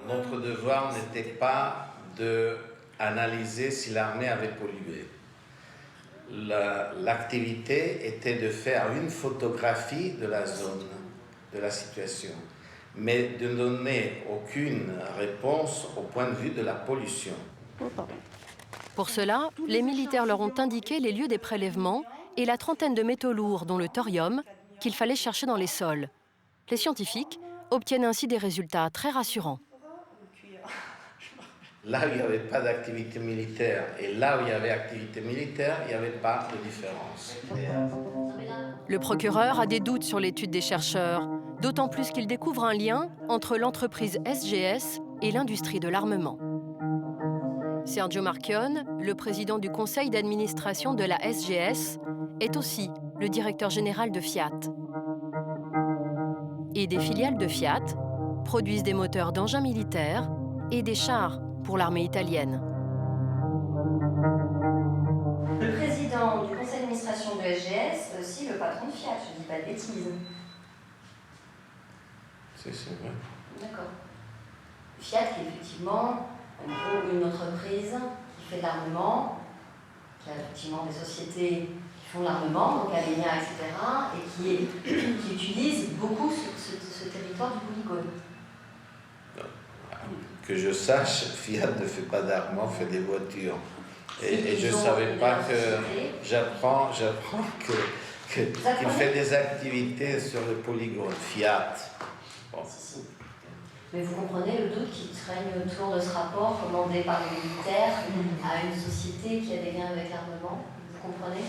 Notre devoir n'était pas d'analyser si l'armée avait pollué. L'activité était de faire une photographie de la zone, de la situation, mais de ne donner aucune réponse au point de vue de la pollution. Pour cela, les militaires leur ont indiqué les lieux des prélèvements et la trentaine de métaux lourds, dont le thorium, qu'il fallait chercher dans les sols. Les scientifiques obtiennent ainsi des résultats très rassurants. Là où il n'y avait pas d'activité militaire et là où il y avait activité militaire, il n'y avait pas de différence. Le procureur a des doutes sur l'étude des chercheurs, d'autant plus qu'il découvre un lien entre l'entreprise SGS et l'industrie de l'armement. Sergio Marchionne, le président du conseil d'administration de la SGS, est aussi le directeur général de Fiat. Et des filiales de Fiat produisent des moteurs d'engins militaires et des chars pour l'armée italienne. Le président du conseil d'administration de SGS est aussi le patron de Fiat, je ne dis pas de bêtises. C'est vrai. D'accord. Fiat, qui est effectivement en gros une entreprise qui fait de l'armement, qui a effectivement des sociétés qui font de l'armement, donc Alenia, etc., et qui utilise beaucoup ce territoire du polygone. Que je sache, Fiat ne fait pas d'armement, fait des voitures. Et je ne savais pas que... J'apprends qu'il fait des activités sur le polygone Fiat. Bon. Mais vous comprenez le doute qui règne autour de ce rapport commandé par les militaires à une société qui a des liens avec l'armement? Vous comprenez?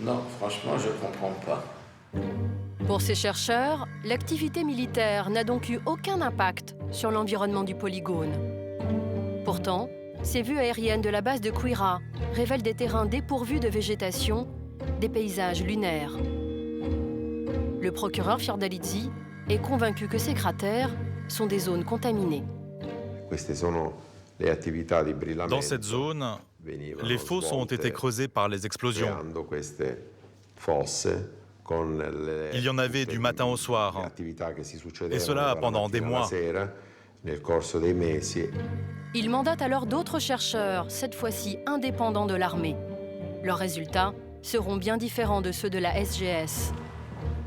Non, franchement, je ne comprends pas. Pour ces chercheurs, l'activité militaire n'a donc eu aucun impact sur l'environnement du polygone. Pourtant, ces vues aériennes de la base de Quira révèlent des terrains dépourvus de végétation, des paysages lunaires. Le procureur Fiordalizzi est convaincu que ces cratères sont des zones contaminées. Dans cette zone, les fosses ont été creusées par les explosions. Il y en avait du matin au soir, et cela pendant des mois. Il mandate alors d'autres chercheurs, cette fois-ci indépendants de l'armée. Leurs résultats seront bien différents de ceux de la SGS.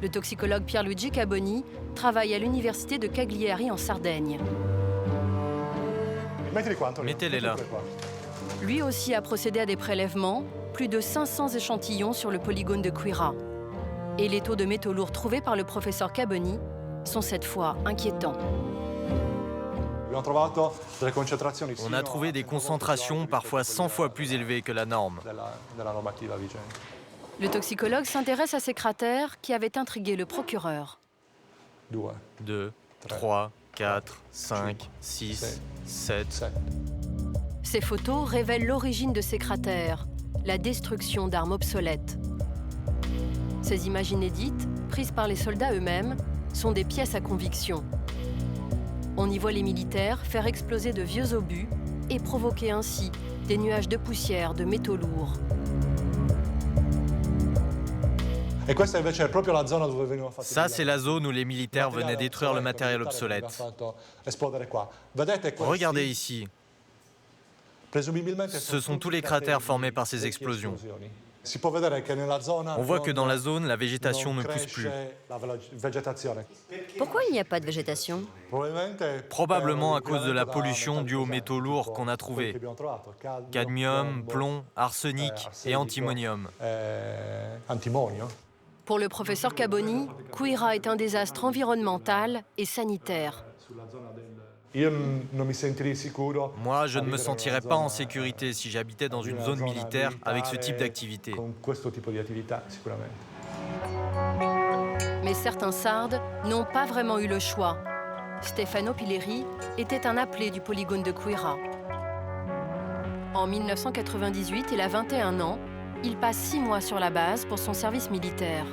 Le toxicologue Pierluigi Caboni travaille à l'université de Cagliari en Sardaigne. Mettez-les là. Lui aussi a procédé à des prélèvements, plus de 500 échantillons sur le polygone de Quira. Et les taux de métaux lourds trouvés par le professeur Caboni sont cette fois inquiétants. On a trouvé des concentrations parfois 100 fois plus élevées que la norme. Le toxicologue s'intéresse à ces cratères qui avaient intrigué le procureur. 2, 3, 4, 5, 6, 7. Ces photos révèlent l'origine de ces cratères, la destruction d'armes obsolètes. Ces images inédites, prises par les soldats eux-mêmes, sont des pièces à conviction. On y voit les militaires faire exploser de vieux obus et provoquer ainsi des nuages de poussière de métaux lourds. Ça, c'est la zone où les militaires venaient détruire le matériel obsolète. Regardez ici. Ce sont tous les cratères formés par ces explosions. On voit que dans la zone, la végétation ne pousse plus. Pourquoi il n'y a pas de végétation? Probablement à cause de la pollution due aux métaux lourds qu'on a trouvés. Cadmium, plomb, arsenic et antimonium. Pour le professeur Caboni, Quira est un désastre environnemental et sanitaire. Moi, je ne me sentirais pas en sécurité si j'habitais dans une zone militaire avec ce type d'activité. Mais certains Sardes n'ont pas vraiment eu le choix. Stefano Pilleri était un appelé du polygone de Quira. En 1998, il a 21 ans. Il passe 6 mois sur la base pour son service militaire.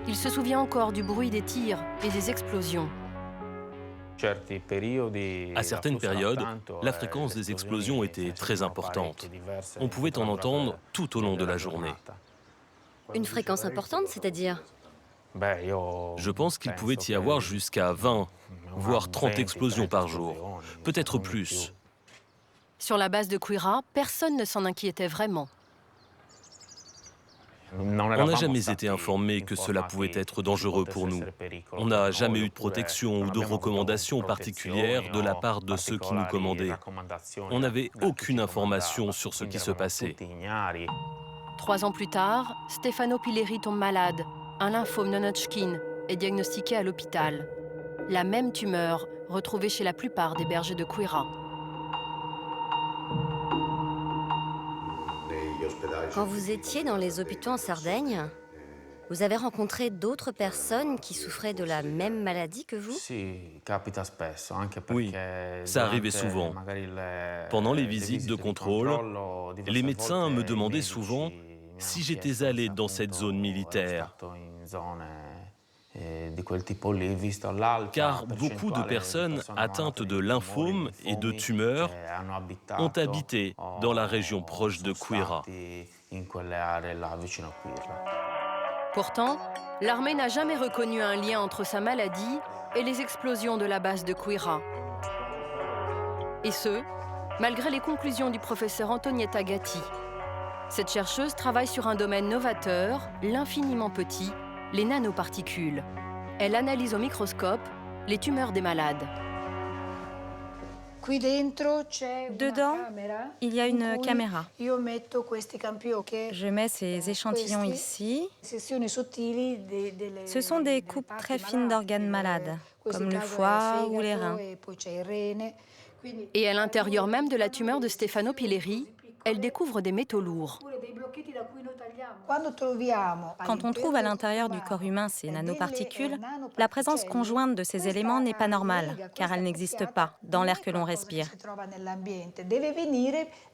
Il se souvient encore du bruit des tirs et des explosions. À certaines périodes, la fréquence des explosions était très importante. On pouvait en entendre tout au long de la journée. Une fréquence importante, c'est-à-dire? Je pense qu'il pouvait y avoir jusqu'à 20, voire 30 explosions par jour, peut-être plus. Sur la base de Quira, personne ne s'en inquiétait vraiment. On n'a jamais été informé que cela pouvait être dangereux pour nous. On n'a jamais eu de protection ou de recommandations particulières de la part de ceux qui nous commandaient. On n'avait aucune information sur ce qui se passait. 3 ans plus tard, Stefano Pilleri tombe malade. Un lymphome non-Hodgkin est diagnostiqué à l'hôpital. La même tumeur retrouvée chez la plupart des bergers de Quira. Quand vous étiez dans les hôpitaux en Sardaigne, vous avez rencontré d'autres personnes qui souffraient de la même maladie que vous? Oui, ça arrivait souvent. Pendant les visites de contrôle, les médecins me demandaient souvent si j'étais allé dans cette zone militaire. Car beaucoup de personnes atteintes de lymphome et de tumeurs ont habité dans la région proche de Quira. Pourtant, l'armée n'a jamais reconnu un lien entre sa maladie et les explosions de la base de Quira. Et ce, malgré les conclusions du professeur Antonietta Gatti. Cette chercheuse travaille sur un domaine novateur, l'infiniment petit, les nanoparticules. Elle analyse au microscope les tumeurs des malades. Dedans, il y a une caméra. Je mets ces échantillons ici. Ce sont des coupes très fines d'organes malades, comme le foie ou les reins. Et à l'intérieur même de la tumeur de Stefano Pilleri, elle découvre des métaux lourds. Quand on trouve à l'intérieur du corps humain ces nanoparticules, la présence conjointe de ces éléments n'est pas normale, car elle n'existe pas dans l'air que l'on respire.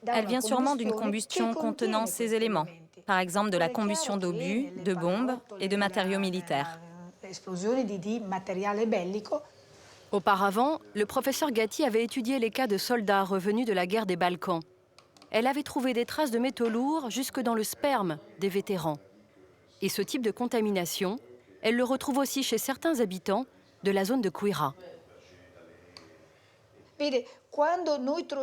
Elle vient sûrement d'une combustion contenant ces éléments, par exemple de la combustion d'obus, de bombes et de matériaux militaires. Auparavant, le professeur Gatti avait étudié les cas de soldats revenus de la guerre des Balkans. Elle avait trouvé des traces de métaux lourds jusque dans le sperme des vétérans. Et ce type de contamination, elle le retrouve aussi chez certains habitants de la zone de Quirà.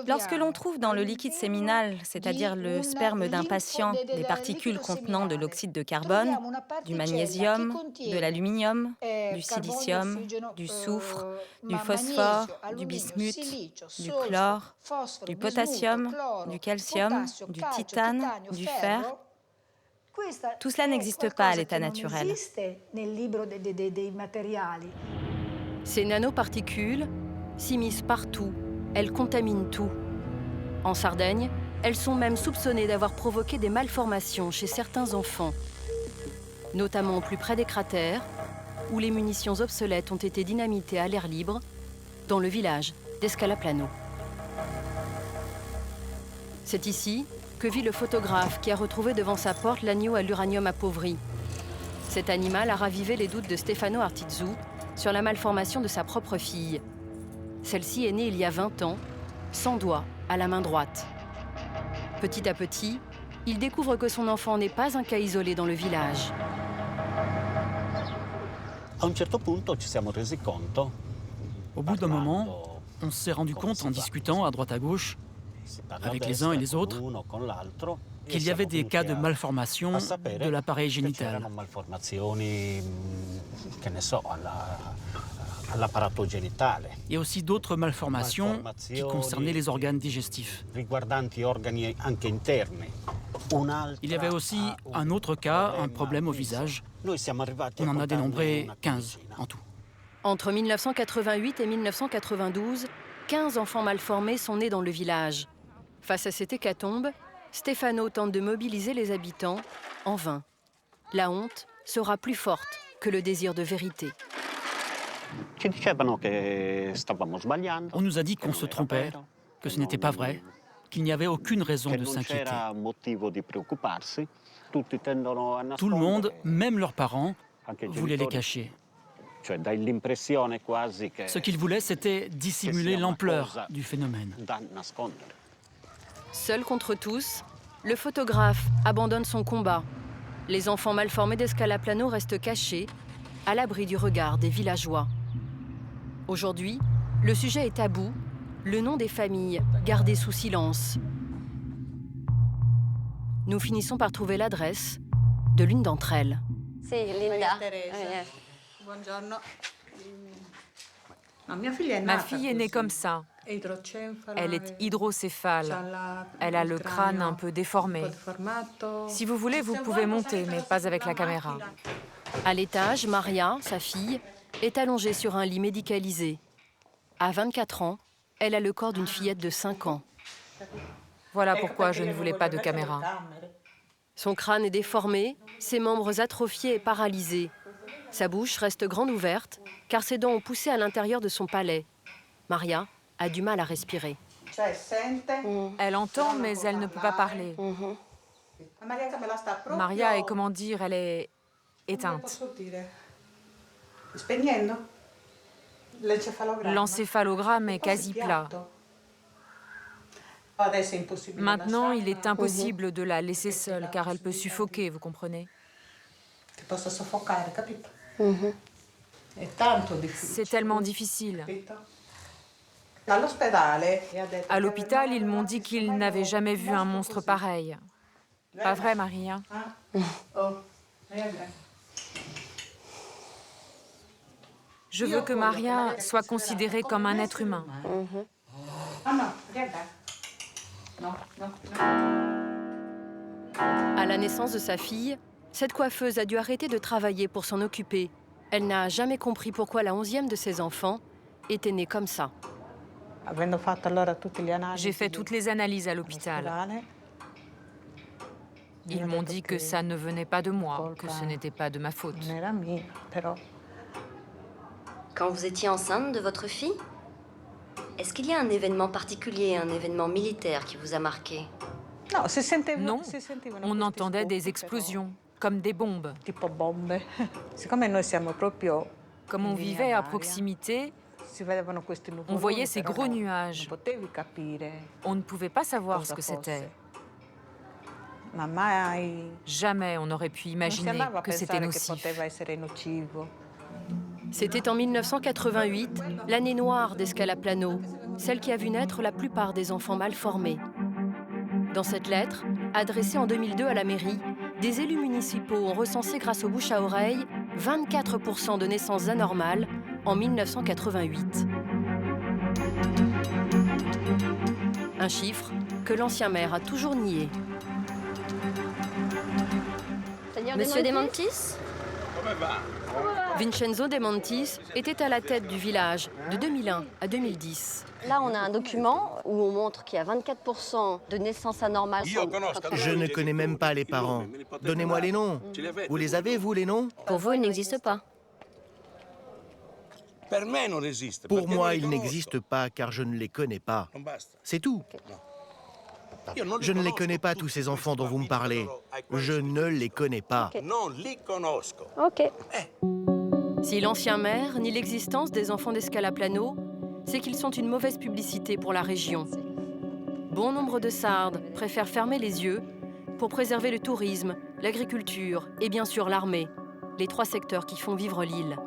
Lorsque l'on trouve dans le liquide séminal, c'est-à-dire le sperme d'un patient, des particules contenant de l'oxyde de carbone, du magnésium, de l'aluminium, du silicium, du soufre, du phosphore, du bismuth, du chlore, du potassium, du calcium, du titane, du fer, tout cela n'existe pas à l'état naturel. Ces nanoparticules s'immiscent partout. Elles contaminent tout. En Sardaigne, elles sont même soupçonnées d'avoir provoqué des malformations chez certains enfants, notamment plus près des cratères, où les munitions obsolètes ont été dynamitées à l'air libre, dans le village d'Escalaplano. C'est ici que vit le photographe qui a retrouvé devant sa porte l'agneau à l'uranium appauvri. Cet animal a ravivé les doutes de Stefano Artizzu sur la malformation de sa propre fille. Celle-ci est née il y a 20 ans, sans doigt, à la main droite. Petit à petit, il découvre que son enfant n'est pas un cas isolé dans le village. Au bout d'un moment, on s'est rendu compte en discutant à droite à gauche, avec les uns et les autres, qu'il y avait des cas de malformation de l'appareil génital. Et aussi d'autres malformations qui concernaient les organes digestifs. Il y avait aussi un autre cas, un problème au visage. On en a dénombré 15 en tout. Entre 1988 et 1992, 15 enfants malformés sont nés dans le village. Face à cette hécatombe, Stefano tente de mobiliser les habitants en vain. La honte sera plus forte que le désir de vérité. On nous a dit qu'on se trompait, que ce n'était pas vrai, qu'il n'y avait aucune raison de s'inquiéter. Tout le monde, même leurs parents, voulait les cacher. Ce qu'ils voulaient, c'était dissimuler l'ampleur du phénomène. Seul contre tous, le photographe abandonne son combat. Les enfants malformés d'Escalaplano restent cachés, à l'abri du regard des villageois. Aujourd'hui, le sujet est tabou, le nom des familles gardé sous silence. Nous finissons par trouver l'adresse de l'une d'entre elles. C'est Linda. Ma fille est née comme ça. Elle est hydrocéphale. Elle a le crâne un peu déformé. Si vous voulez, vous pouvez monter, mais pas avec la caméra. À l'étage, Maria, sa fille, est allongée sur un lit médicalisé. À 24 ans, elle a le corps d'une fillette de 5 ans. Voilà pourquoi je ne voulais pas de caméra. Son crâne est déformé, ses membres atrophiés et paralysés. Sa bouche reste grande ouverte, car ses dents ont poussé à l'intérieur de son palais. Maria a du mal à respirer. Elle entend, mais elle ne peut pas parler. Maria est, comment dire, elle est éteinte. L'encéphalogramme est quasi plat. Maintenant, il est impossible de la laisser seule, car elle peut suffoquer, vous comprenez? C'est tellement difficile. À l'hôpital, ils m'ont dit qu'ils n'avaient jamais vu un monstre pareil. Pas vrai, Maria? Je veux que Maria soit considérée comme un être humain. À la naissance de sa fille, cette coiffeuse a dû arrêter de travailler pour s'en occuper. Elle n'a jamais compris pourquoi la 11e de ses enfants était née comme ça. J'ai fait toutes les analyses à l'hôpital. Ils m'ont dit que ça ne venait pas de moi, que ce n'était pas de ma faute. Quand vous étiez enceinte de votre fille, est-ce qu'il y a un événement particulier, un événement militaire qui vous a marqué? Non, on entendait des explosions, comme des bombes. Comme on vivait à proximité, on voyait ces gros nuages. On ne pouvait pas savoir ce que c'était. Jamais on n'aurait pu imaginer que c'était nocif. C'était en 1988, l'année noire des Scalaplano, celle qui a vu naître la plupart des enfants mal formés. Dans cette lettre, adressée en 2002 à la mairie, des élus municipaux ont recensé grâce au bouche à oreille 24% de naissances anormales en 1988. Un chiffre que l'ancien maire a toujours nié. Monsieur De Mantis? Vincenzo De Mantis était à la tête du village de 2001 à 2010. Là, on a un document où on montre qu'il y a 24% de naissances anormales. Je ne connais même pas les parents. Donnez-moi les noms. Vous les avez, vous, les noms? Pour vous, ils n'existent pas. Pour moi, ils n'existent pas car je ne les connais pas. C'est tout. Je ne les connais pas, tous ces enfants dont vous me parlez. Je ne les connais pas. Ok. Si l'ancien maire nie l'existence des enfants des Scalaplano, c'est qu'ils sont une mauvaise publicité pour la région. Bon nombre de Sardes préfèrent fermer les yeux pour préserver le tourisme, l'agriculture et bien sûr l'armée, les 3 secteurs qui font vivre l'île.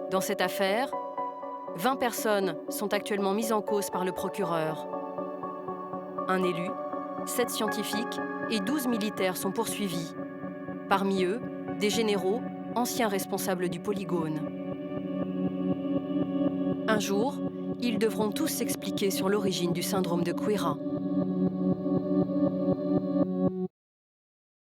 Dans cette affaire, 20 personnes sont actuellement mises en cause par le procureur. Un élu, 7 scientifiques et 12 militaires sont poursuivis. Parmi eux, des généraux, anciens responsables du polygone. Un jour, ils devront tous s'expliquer sur l'origine du syndrome de Queyras.